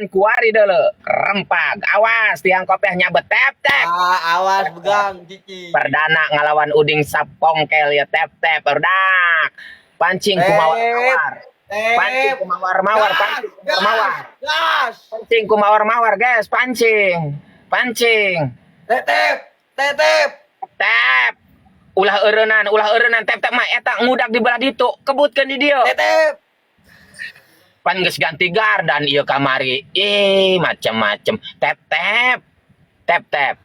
kuari dulu rempag awas tiang kopeh nyabet tep tep Awas pegang cici. perdana ngelawan uding sapongkel ya tep tep perdak pancing kumawar pancing kumawar mawar pancing kumawar mawar Gas. pancing kumawar mawar guys pancing pancing Tetep. Tetep. tep ulah eureunnan tep tep mah eta ngudak di belah ditu kebutkeun di dieu Tetep. pan geus ganti gardan ieu kamari macem-macem tep tep tep tep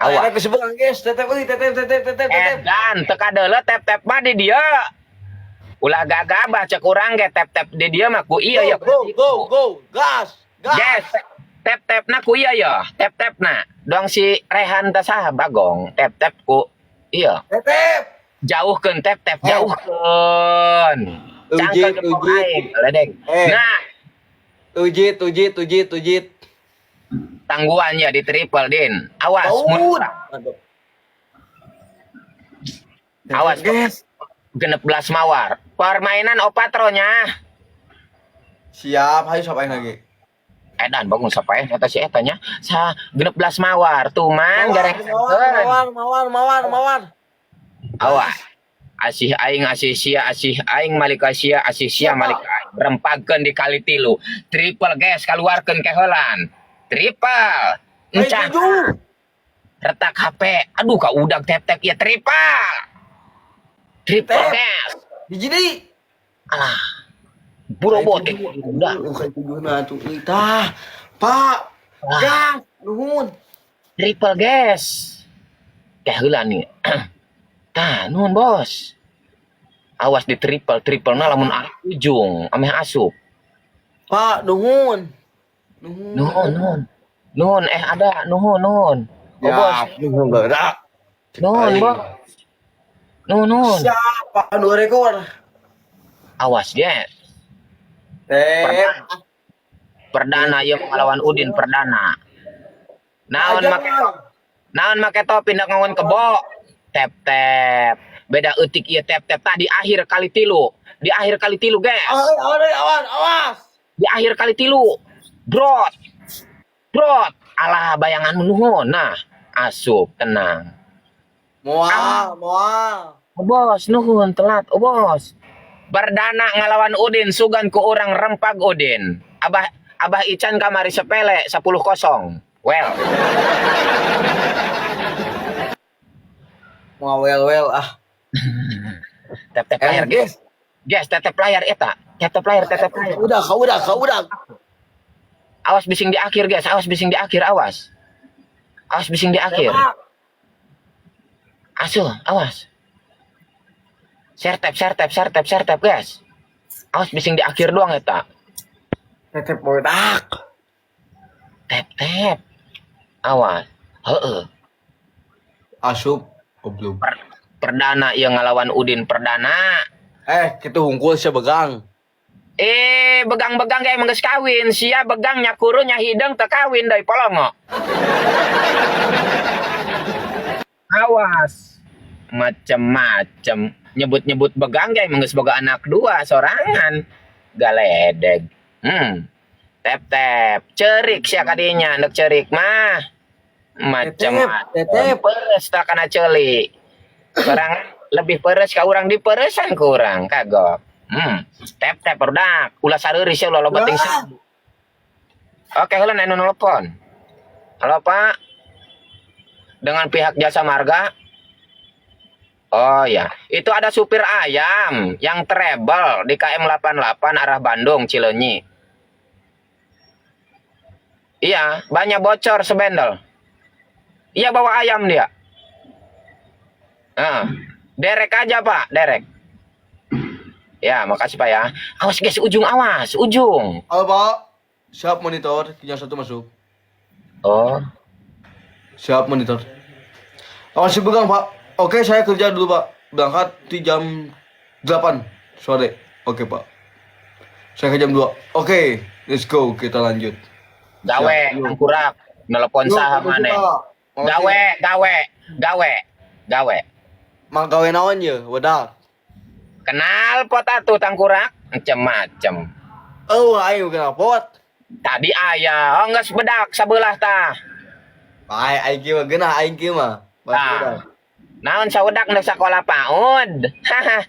awas Tetep sebelah guys. Tetep euy, tetep. edan teu kadeuleu tep tep mah di dieu ulah gagabah cek urang ge tep tep di dieu mah ku ieu ya Go. Gas. yes tep tep na ku ieu ya tep tep na dong si Rehan teh saha Bagong tep tep ku ieu Tetep. jauhkeun tep tep jauhkeun cangkel gepok aing ledeng nah Tujit. tangguannya di triple din awas mun awas guys. genep belas mawar permainan opatronya Siap, hayu sapain lagi. edan bangun sapae eta si etanya sa genep belas mawar tuh man gareng Mawar. awas asih aing asih sia asih aing malika sia asih sia malika aing rempagkeun di kali tilu triple guys kaluarkeun ke heulan triple encan retak HP aduh ka udag tep tep ya triple guys Hiji deui. alah burobotik udah Bukan tujuhna tuh tah. Pak. Gas. Nuhun. triple guys teh heulan nih tah nuhun bos awas di triple na lamun arek ujung ameh asup Pak, nuhun. nuhun ada nuhun Ya, bos nuhun gerak. nuhun bos nuhun Siapa nu rekor? awas guys perdana yang melawan Udin perdana naon make topi ndak ngawon kebo tep beda eutik ieu tep tadi akhir kali tilu guys Awas. di akhir kali tilu brot alah bayangan nuhun nah asup tenang Moal. bos nuhun telat bos perdana ngelawan Udin sugan ku orang rempag Udin abah Ican kamari sepele 10-0 well Mau well ah. tep layar guys tep layar eta tep layar Udah. awas bising di akhir guys awas bising di akhir asuh awas share tap guys awas bising di akhir doang eta Tetep bodak. tep awas heeh Asup goblok. perdana yang ngelawan Udin perdana Kita hungkul sia begang. begang kayak manggeus kawin sia begang nyakuru nyahideng teu kawin deui polongo awas macem-macem nyebut begang kayak manggeus boga anak dua sorangan galedeg tep cerik sia kadinya ndek cerik mah macem-macem peres tak kana ceulik orang lebih peres ka urang diperesan ku urang kagok tep perdak ulah sareureus ya ulah loba ting oke heula anu nelpon halo Pak dengan pihak jasa marga oh ya itu ada supir ayam yang treble di KM 88 arah Bandung Cileunyi iya banyak bocor sebendel iya bawa ayam dia derek aja Pak derek ya makasih Pak ya awas guys ujung Halo Pak. Siap monitor, yang satu masuk. oh Siap monitor. Awas si begang Pak. Oke saya kerja dulu Pak. Berangkat di jam 8 sore. Oke Pak. Saya ke jam 2. Oke, let's go kita lanjut. gawe tangkurak nelpon saha maneh gawe Mang gawe naon ye? Wedak. kenal pot atuh tangkurak macem-macem Oh, ayo kenal pot. Tadi ayah, oh nggak sebedak sebelah tah. Aing kieu mah geunah aing kieu mah. Tah. Naon sawedak nu sakola PAUD. Haha.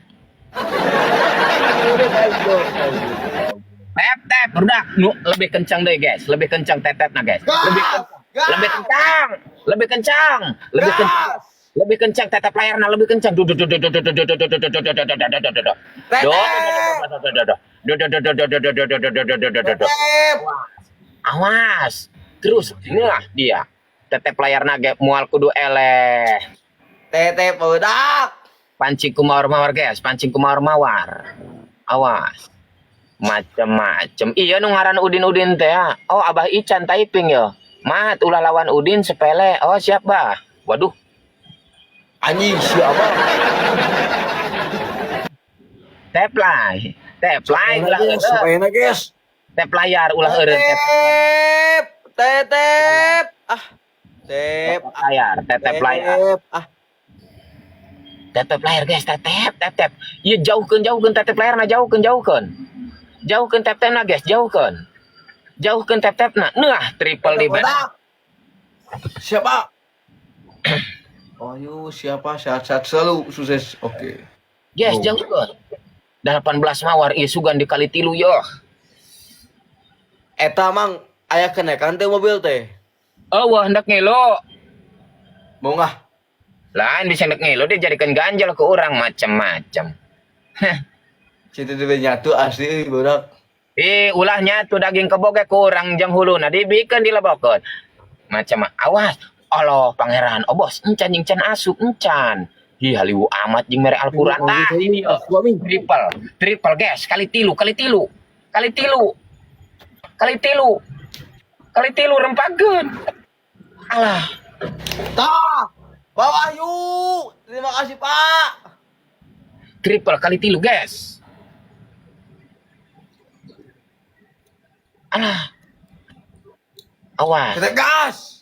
Tep budak nu lebih kencang deh guys, lebih kencang tetepna guys. Lebih kencang, lebih kencang, lebih kencang. Lebih kencang tetep layarna lebih kencang. Awas. Terus inilah dia. Tetep layarna ge moal kudu eleh. Tetep budak. Pancing kumawar-mawar guys, pancing kumawar-mawar. Awas. Macem-macem. Iya nu ngaran Udin-Udin teh. Oh, Abah Ican typing ya. Mat ulah lawan Udin sepele. Oh, siap, Bah. Waduh. Anjing siapa? Teplay. Teplay ulah eureut. Supaya guys. Tep layar ulah eureut. Tetep. Ah. Tep. Layar, tetep layar. Ah. Tetep layar guys, tetep. Iya jauhkeun tetep layarna jauhkeun. Jauhkeun tetepna guys, jauhkeun. Jauhkeun tetepna. Nah, triple di bawah. Siapa? Oh, yuk siapa? Sehat-sehat selalu, sukses. Oke. Guys, jauhkeun. 18 mawar ieu sugan dikali 3 yo. Eta mang aya kenaikan teh mobil teh. Wah hendak ngelo. Mau ngah? Lain bisa hendak ngelo dia jadikan ganjal ke orang macam-macam. Cinta teh nyatu asli budak. Ulahnya tuh daging keboge kurang jang huluna dibikin dilebokeun. Macam awas. Allah pangeran, oh bos, encan jeung asup encan. Ih haliwu amat jeung mere Al-Qur'an tah ini triple guys, kali tilu rempageun. Alah. Tah. Bawa yuk. Terima kasih, Pak. Triple kali tilu guys. Alah. Awas. Kita gas.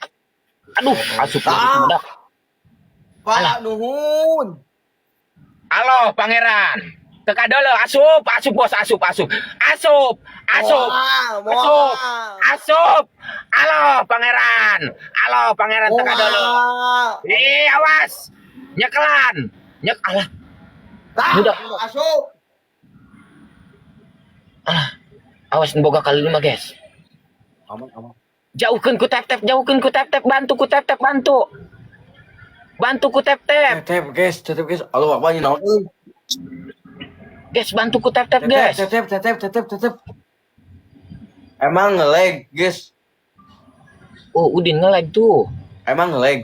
Aduh, asup Tah. budak. Pak nuhun. Halo, pangeran. Teka dulu, asup bos, asup. Halo, pangeran. Teka dulu. Awas. Nyekelan. Alah. Budak. Asup. Alah. Awas boga kali 5, guys. Aman. Jauhkeun ku tep-tep, bantu ku tep-tep. Bantu ku tep-tep. Tetep guys. Allah apa naon euy. Guys, bantu ku tep-tep, guys. Tetep. Emang nge-lag, guys. Oh, Udin nge-lag tuh. Emang nge-lag.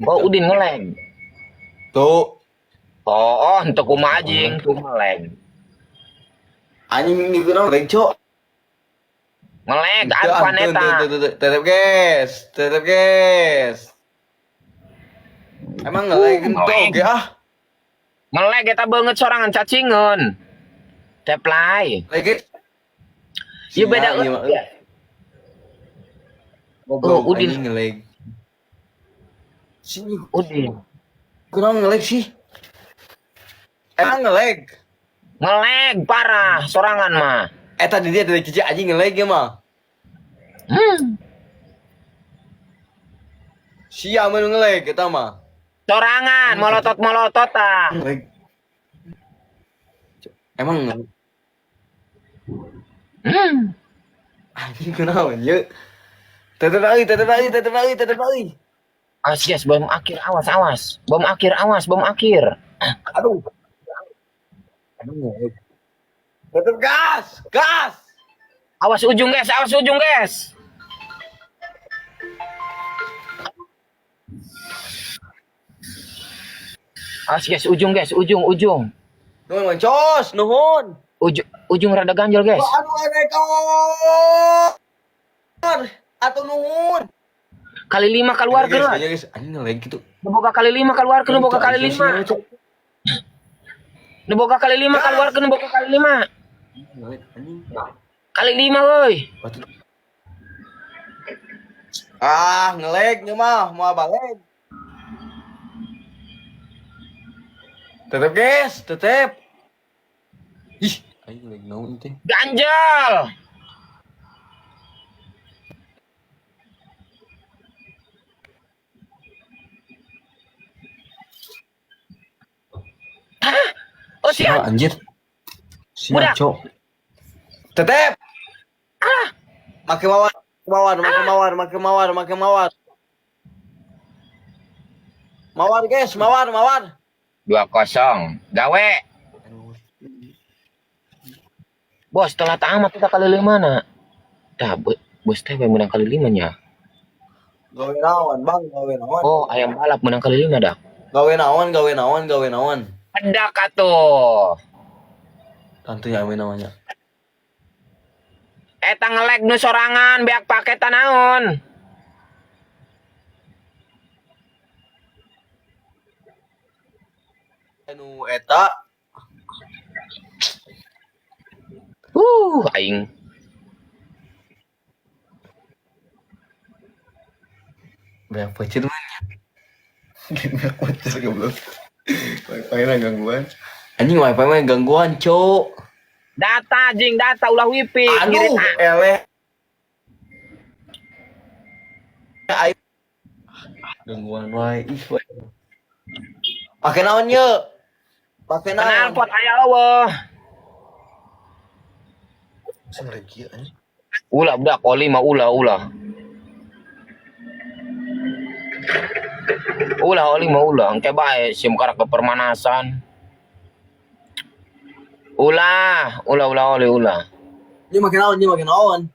Oh, Udin nge-lag. Tuh. Oh, untuk kumaha anjing tuh nge-lag. Anjing ngikutin lag, Cok. Nge-lag apa neta? Tetep guys. Emang nge-lag ento ge ah. Nge-lag eta beungeut sorangan cacingeun. Teplay. Lagi. Ieu beda ya. Oh, Udin nge-lag. Sini Udin. kurang nge-lag sih. Emang nge-lag. Nge-lag parah sorangan mah. Tadi dia dari cici anjing nge-lag ya mah. Sia mun nge-lag eta mah. Sorangan molotot ah. Nge-lag. Emang nge-lag. Anjing kunaon ye? Tetep lagi. Awas guys, bom akhir awas. Bom akhir. Aduh. Tetep gas. Awas ujung guys. Awas guys, ujung. Nuhun mancos, nuhun. Ujung rada ganjel guys. Aduh atuh nuhun. Kali 5 keluarkeun lah. Guys, anjing nge-lag gitu. Boga kali 5 keluarkeun, boga kali 5. Boga kali 5 keluarkeun, boga kali 5. Kali 5 euy. Ah, nge-lag nya mah, mau balik. Tetep guys, tetep. Ih, aing lag naon teh. Ganjel. Siap. anjir. Budak. Siap, Cok. Tetep. Ah, Make mawar, make mawar. Mawar, guys, mawar. 2-0. Gawe. Bos, telah tamat kita kali 5 na. Dah, bos teh menang kali 5 nya. Gawe naon, Bang, gawe naon. Oh, ayam balap menang kali 5 dah. Gawe naon. Pedak atuh. Tentunya ame namanya. Eta ngelag nu sorangan beak paketan naon. Anu eta Aing. banyak pecir man. Banyak pecir goblok. Wifi gangguan. Anjing wifi mah gangguan, Cok. Data jing data ulah wifi. Aduh, eleh. Ayo. Gangguan wae. Ih, wae. Pakai naon ye? Pakai Kenal naon? pot aya eueuh. Lagi anjing. Ulah budak oli mah ulah. Oli mah ulah. Engke bae sim karak kepermanasan. Ulah oli. Ini makin naon.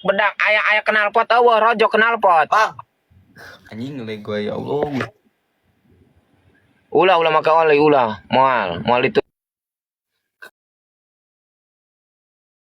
Bedak aya kenal pot eueuh rojo kenal pot. Bang. Anjing ngeleh gua ya Allah. Ulah make oli moal itu